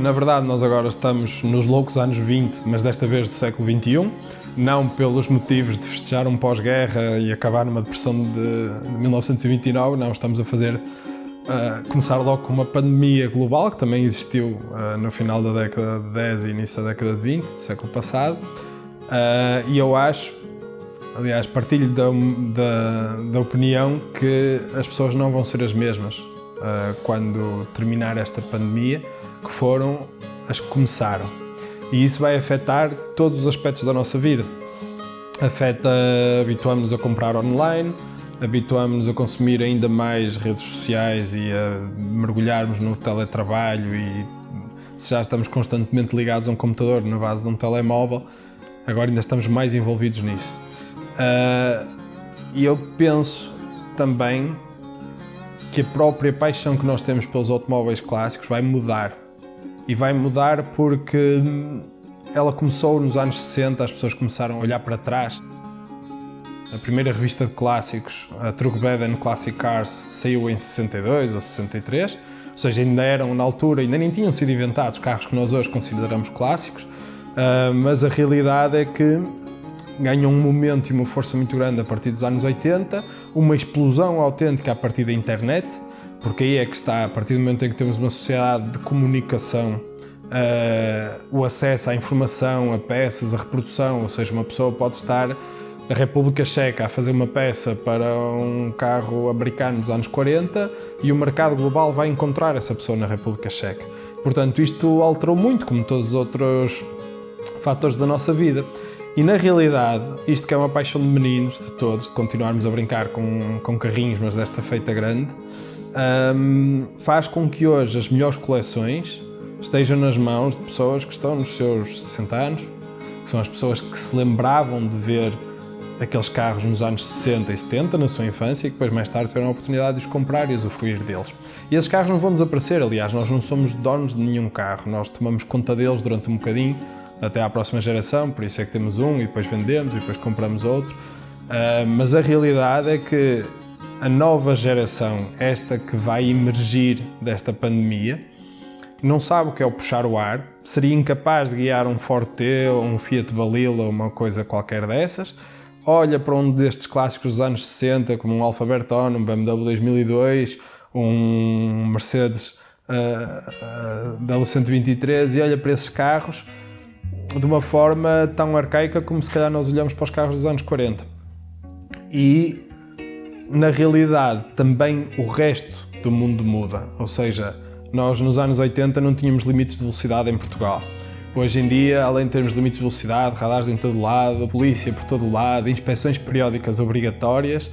Na verdade, nós agora estamos nos loucos anos 20, mas desta vez do século XXI, não pelos motivos de festejar um pós-guerra e acabar numa depressão de 1929, não, estamos a fazer começar logo com uma pandemia global, que também existiu no final da década de 10 e início da década de 20, do século passado, e eu acho, aliás, partilho da opinião que as pessoas não vão ser as mesmas quando terminar esta pandemia, que foram as que começaram. E isso vai afetar todos os aspectos da nossa vida. Habituamos-nos a comprar online, habituamos-nos a consumir ainda mais redes sociais e a mergulharmos no teletrabalho, e se já estamos constantemente ligados a um computador na base de um telemóvel, agora ainda estamos mais envolvidos nisso. E eu penso também que a própria paixão que nós temos pelos automóveis clássicos vai mudar. E vai mudar porque ela começou nos anos 60, as pessoas começaram a olhar para trás. A primeira revista de clássicos, a Trugveden Classic Cars, saiu em 62 ou 63, ou seja, ainda eram na altura, ainda nem tinham sido inventados carros que nós hoje consideramos clássicos, mas a realidade é que ganham um momento e uma força muito grande a partir dos anos 80, uma explosão autêntica a partir da internet, porque aí é que está, a partir do momento em que temos uma sociedade de comunicação, o acesso à informação, a peças, a reprodução, ou seja, uma pessoa pode estar na República Checa a fazer uma peça para um carro americano dos anos 40 e o mercado global vai encontrar essa pessoa na República Checa. Portanto, isto alterou muito, como todos os outros fatores da nossa vida. E na realidade, isto que é uma paixão de meninos, de todos, de continuarmos a brincar com carrinhos, mas desta feita grande, faz com que hoje as melhores coleções estejam nas mãos de pessoas que estão nos seus 60 anos, que são as pessoas que se lembravam de ver aqueles carros nos anos 60 e 70, na sua infância, e que depois mais tarde tiveram a oportunidade de os comprar e usufruir deles. E esses carros não vão desaparecer, aliás, nós não somos donos de nenhum carro, nós tomamos conta deles durante um bocadinho, até à próxima geração, por isso é que temos um e depois vendemos e depois compramos outro, mas a realidade é que a nova geração, esta que vai emergir desta pandemia, não sabe o que é o puxar o ar, seria incapaz de guiar um Ford T ou um Fiat Balilla ou uma coisa qualquer dessas, olha para um destes clássicos dos anos 60, como um Alfa Bertone, um BMW 2002, um Mercedes W123, e olha para esses carros de uma forma tão arcaica como se calhar nós olhamos para os carros dos anos 40. E, na realidade, também o resto do mundo muda. Ou seja, nós nos anos 80 não tínhamos limites de velocidade em Portugal. Hoje em dia, além de termos limites de velocidade, radares em todo lado, polícia por todo lado, inspeções periódicas obrigatórias,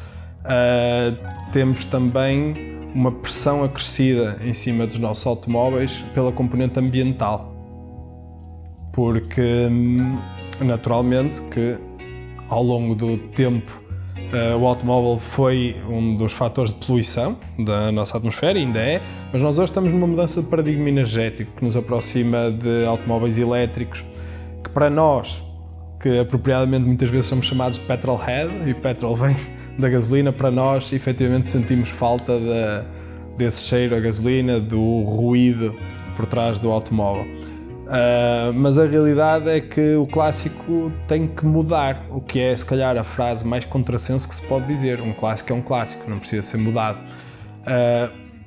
temos também uma pressão acrescida em cima dos nossos automóveis pela componente ambiental. Porque, naturalmente, que ao longo do tempo o automóvel foi um dos fatores de poluição da nossa atmosfera, ainda é, mas nós hoje estamos numa mudança de paradigma energético que nos aproxima de automóveis elétricos, que para nós, que apropriadamente muitas vezes somos chamados de petrolhead, e petrol vem da gasolina, para nós efetivamente sentimos falta desse cheiro a gasolina, do ruído por trás do automóvel. Mas a realidade é que o clássico tem que mudar, o que é se calhar a frase mais contrassenso que se pode dizer. Um clássico é um clássico, não precisa ser mudado.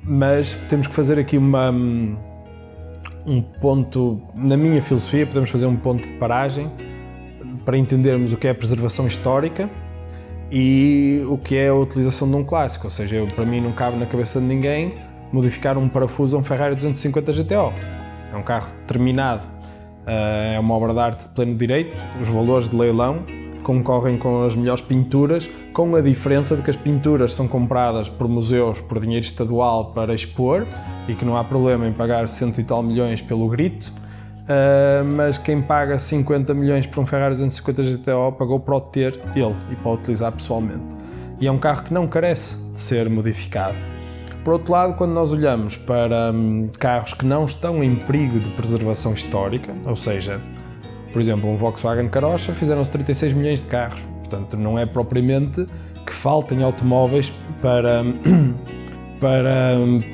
Mas temos que fazer aqui um ponto, na minha filosofia, podemos fazer um ponto de paragem para entendermos o que é a preservação histórica e o que é a utilização de um clássico. Ou seja, para mim não cabe na cabeça de ninguém modificar um parafuso a um Ferrari 250 GTO. É um carro terminado, é uma obra de arte de pleno direito, os valores de leilão concorrem com as melhores pinturas, com a diferença de que as pinturas são compradas por museus por dinheiro estadual para expor e que não há problema em pagar 100 e tal milhões pelo grito, mas quem paga 50 milhões por um Ferrari 250 GTO pagou para o ter ele e para o utilizar pessoalmente. E é um carro que não carece de ser modificado. Por outro lado, quando nós olhamos para carros que não estão em perigo de preservação histórica, ou seja, por exemplo, um Volkswagen Karossa, fizeram-se 36 milhões de carros. Portanto, não é propriamente que faltem automóveis para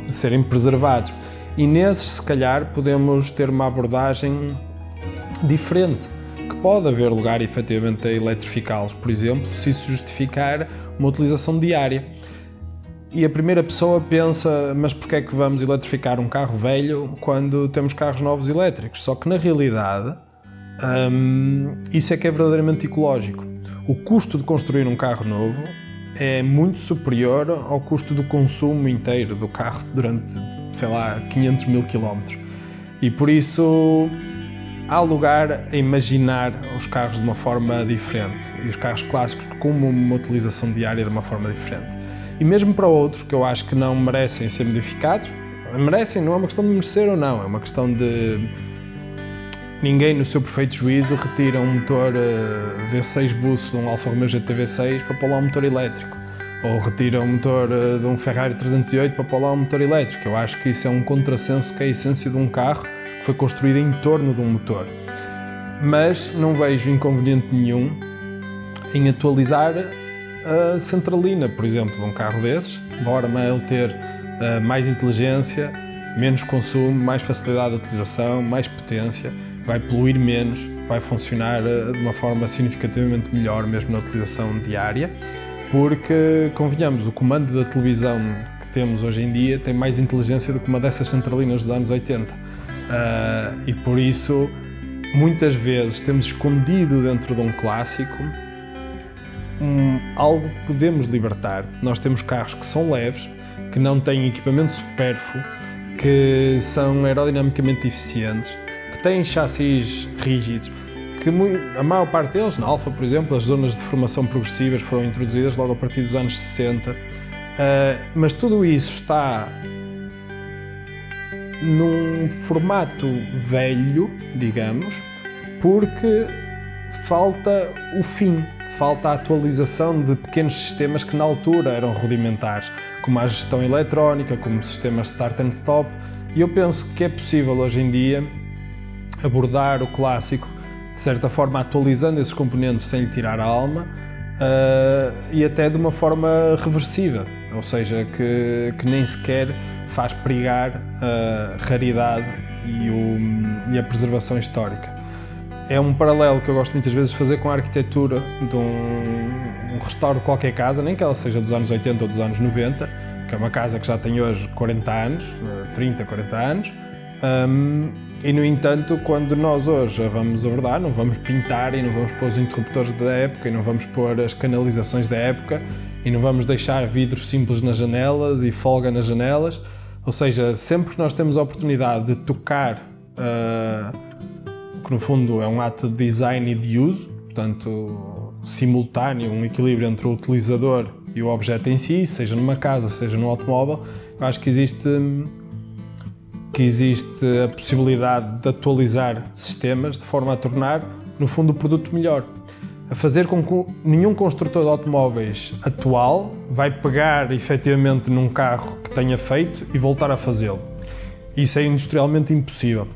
serem preservados. E nesses, se calhar, podemos ter uma abordagem diferente, que pode haver lugar efetivamente a eletrificá-los, por exemplo, se isso justificar uma utilização diária. E a primeira pessoa pensa, mas porquê é que vamos eletrificar um carro velho quando temos carros novos elétricos? Só que na realidade, isso é que é verdadeiramente ecológico. O custo de construir um carro novo é muito superior ao custo do consumo inteiro do carro durante, 500 mil quilómetros. E por isso há lugar a imaginar os carros de uma forma diferente e os carros clássicos como uma utilização diária de uma forma diferente. E mesmo para outros que eu acho que não merecem ser modificados, merecem, não é uma questão de merecer ou não, é uma questão de ninguém no seu perfeito juízo retira um motor V6 buço de um Alfa Romeo GT V6 para pôr lá um motor elétrico, ou retira um motor de um Ferrari 308 para pôr lá um motor elétrico. Eu acho que isso é um contrassenso que é a essência de um carro que foi construído em torno de um motor. Mas não vejo inconveniente nenhum em atualizar a centralina, por exemplo, de um carro desses, embora ele ter mais inteligência, menos consumo, mais facilidade de utilização, mais potência, vai poluir menos, vai funcionar de uma forma significativamente melhor mesmo na utilização diária, porque, convenhamos, o comando da televisão que temos hoje em dia tem mais inteligência do que uma dessas centralinas dos anos 80. E por isso, muitas vezes temos escondido dentro de um clássico algo que podemos libertar. Nós temos carros que são leves, que não têm equipamento supérfluo, que são aerodinamicamente eficientes, que têm chassis rígidos, que a maior parte deles, na Alfa, por exemplo, as zonas de formação progressivas foram introduzidas logo a partir dos anos 60, mas tudo isso está num formato velho, digamos, porque falta o fim, falta a atualização de pequenos sistemas que na altura eram rudimentares, como a gestão eletrónica, como sistemas start and stop, e eu penso que é possível hoje em dia abordar o clássico, de certa forma atualizando esses componentes sem lhe tirar a alma, e até de uma forma reversiva, ou seja, que nem sequer faz perigar a raridade e a preservação histórica. É um paralelo que eu gosto muitas vezes de fazer com a arquitetura de um restauro de qualquer casa, nem que ela seja dos anos 80 ou dos anos 90, que é uma casa que já tem hoje 40 anos, 30, 40 anos, e no entanto, quando nós hoje a vamos abordar, não vamos pintar e não vamos pôr os interruptores da época e não vamos pôr as canalizações da época e não vamos deixar vidros simples nas janelas e folga nas janelas, ou seja, sempre que nós temos a oportunidade de tocar, que no fundo é um ato de design e de uso, portanto simultâneo, um equilíbrio entre o utilizador e o objeto em si, seja numa casa, seja num automóvel, eu acho que existe a possibilidade de atualizar sistemas de forma a tornar, no fundo, o produto melhor. A fazer com que nenhum construtor de automóveis atual vai pegar efetivamente num carro que tenha feito e voltar a fazê-lo. Isso é industrialmente impossível.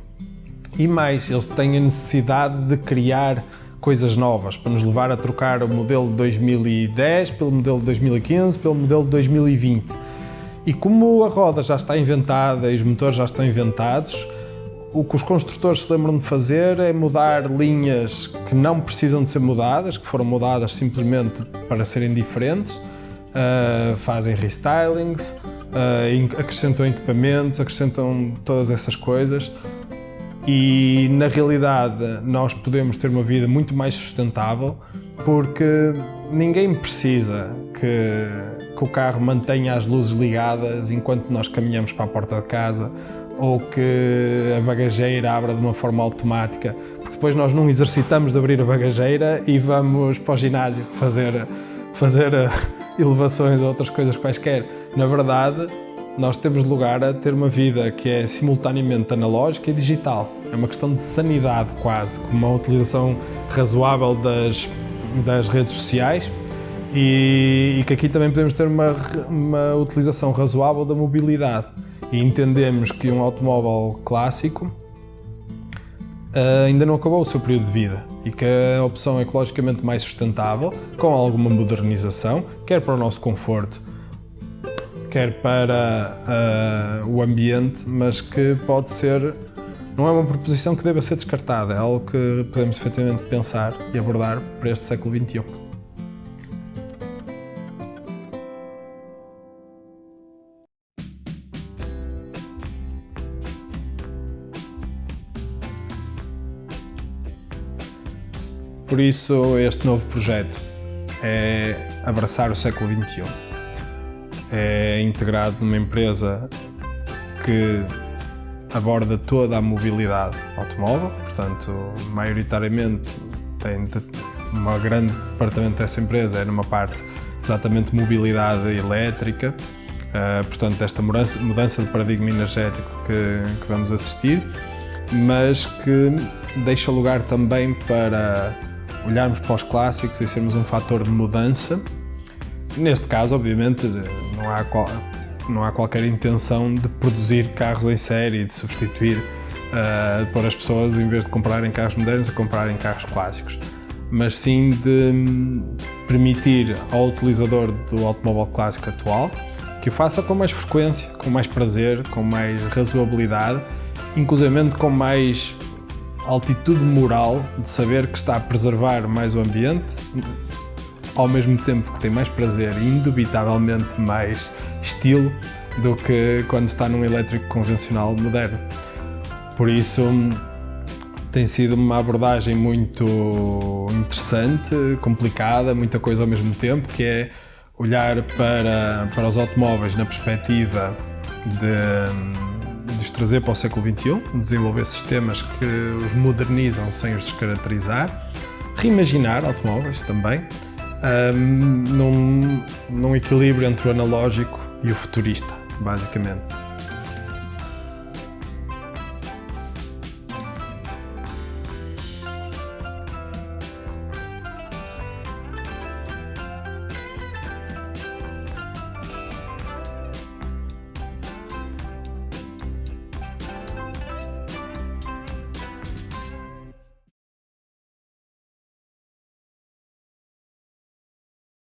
E mais, eles têm a necessidade de criar coisas novas para nos levar a trocar o modelo de 2010 pelo modelo de 2015, pelo modelo de 2020. E como a roda já está inventada e os motores já estão inventados, o que os construtores se lembram de fazer é mudar linhas que não precisam de ser mudadas, que foram mudadas simplesmente para serem diferentes, fazem restylings, acrescentam equipamentos, acrescentam todas essas coisas. E na realidade nós podemos ter uma vida muito mais sustentável porque ninguém precisa que o carro mantenha as luzes ligadas enquanto nós caminhamos para a porta de casa ou que a bagageira abra de uma forma automática, porque depois nós não exercitamos de abrir a bagageira e vamos para o ginásio fazer elevações ou outras coisas quaisquer. Na verdade, nós temos lugar a ter uma vida que é simultaneamente analógica e digital. É uma questão de sanidade quase, com uma utilização razoável das redes sociais e que aqui também podemos ter uma utilização razoável da mobilidade. E entendemos que um automóvel clássico ainda não acabou o seu período de vida e que a opção ecologicamente mais sustentável, com alguma modernização, quer para o nosso conforto, quer para o ambiente, mas que pode ser, não é uma proposição que deva ser descartada, é algo que podemos efetivamente pensar e abordar para este século XXI. Por isso, este novo projeto é abraçar o século XXI. É integrado numa empresa que aborda toda a mobilidade automóvel, portanto, maioritariamente tem um grande departamento dessa empresa, é numa parte exatamente mobilidade elétrica, portanto, esta mudança de paradigma energético que vamos assistir, mas que deixa lugar também para olharmos para os clássicos e sermos um fator de mudança. Neste caso, obviamente, não há qualquer intenção de produzir carros em série, de substituir, de pôr as pessoas, em vez de comprarem carros modernos, a comprarem carros clássicos, mas sim de permitir ao utilizador do automóvel clássico atual que o faça com mais frequência, com mais prazer, com mais razoabilidade, inclusivamente com mais altitude moral de saber que está a preservar mais o ambiente, ao mesmo tempo que tem mais prazer e indubitavelmente mais estilo do que quando está num elétrico convencional moderno. Por isso tem sido uma abordagem muito interessante, complicada, muita coisa ao mesmo tempo, que é olhar para os automóveis na perspectiva de os trazer para o século XXI, desenvolver sistemas que os modernizam sem os descaracterizar, reimaginar automóveis também, num equilíbrio entre o analógico e o futurista, basicamente.